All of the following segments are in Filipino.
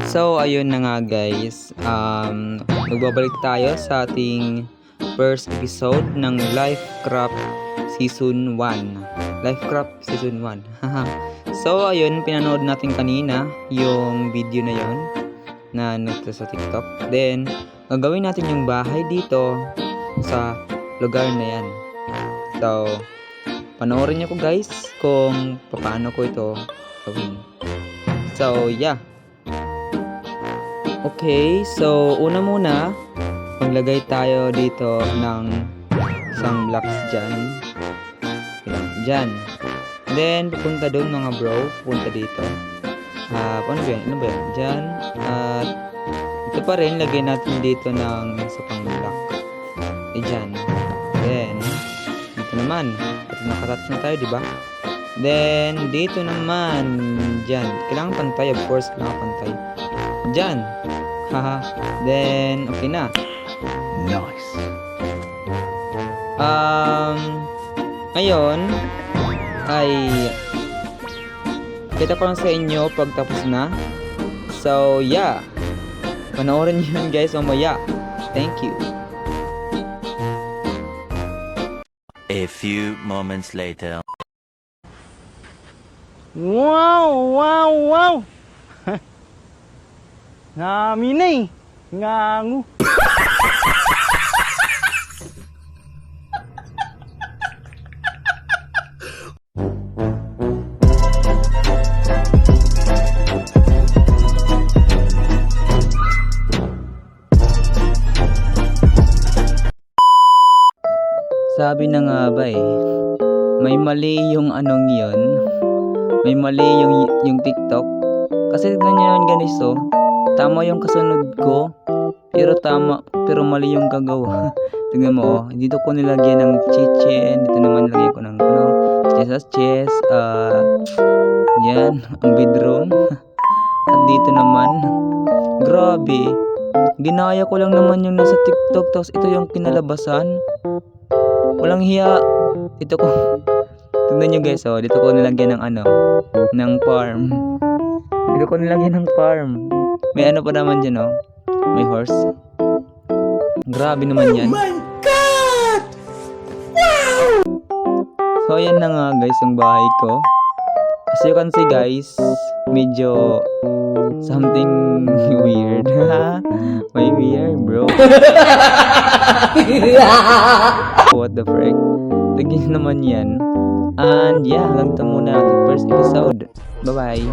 So, ayun na nga guys. Magbabalik tayo sa ating first episode ng Lifecraft Season 1. Lifecraft Season 1. So, ayun, pinanood natin kanina yung video na yon na nagta sa TikTok. Then, gagawin natin yung bahay dito sa lugar na yan. So, panoorin niyo ko guys kung paano ko ito gawin. So, yeah. Okay, so una muna, maglagay tayo dito ng isang blocks dyan. Dyan. Then, pupunta doon mga bro, pupunta dito. Ano ba yan? Ano ba yan? Dyan. At ito pa rin, lagay natin dito ng isa pang block. Dyan. Then, dito naman. Nakatatch na tayo, diba? Then, dito naman, dyan. Kailangan pantay, of course, kailangan pantay. Dyan. Haha. Then, okay na. Nice. Ngayon, ay kita ko lang sa inyo pag tapos na. So, yeah. Panoorin nyo yun guys mamaya. Thank you. A few moments later. Wow, wow, wow. Naminay. Ngangu. Sabi na nga ba may mali yung anong yon. May mali yung TikTok. Kasi tignan nyo yun guys, so tama yung kasunod ko, pero mali yung gagawa. Tignan mo, dito ko nilagyan ng chichen, dito naman nilagyan ko ng chess, yan, ang bedroom. At dito naman, grabe, ginaya ko lang naman yung nasa TikTok, tapos ito yung kinalabasan. Walang hiya. Dito ko, tignan nyo guys, oh, dito ko nilagyan ng ng farm. Dito ko nilagyan ng farm. May ano pa naman dyan, oh. May horse. Grabe naman yan. Oh my God! Wow! So, ayan na nga guys, yung bahay ko. As you can see guys, medyo something weird. May weird, bro. What the frick? Tignan naman yan. And yeah, hanggang ito muna ating first episode. Bye-bye.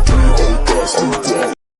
Bring it down,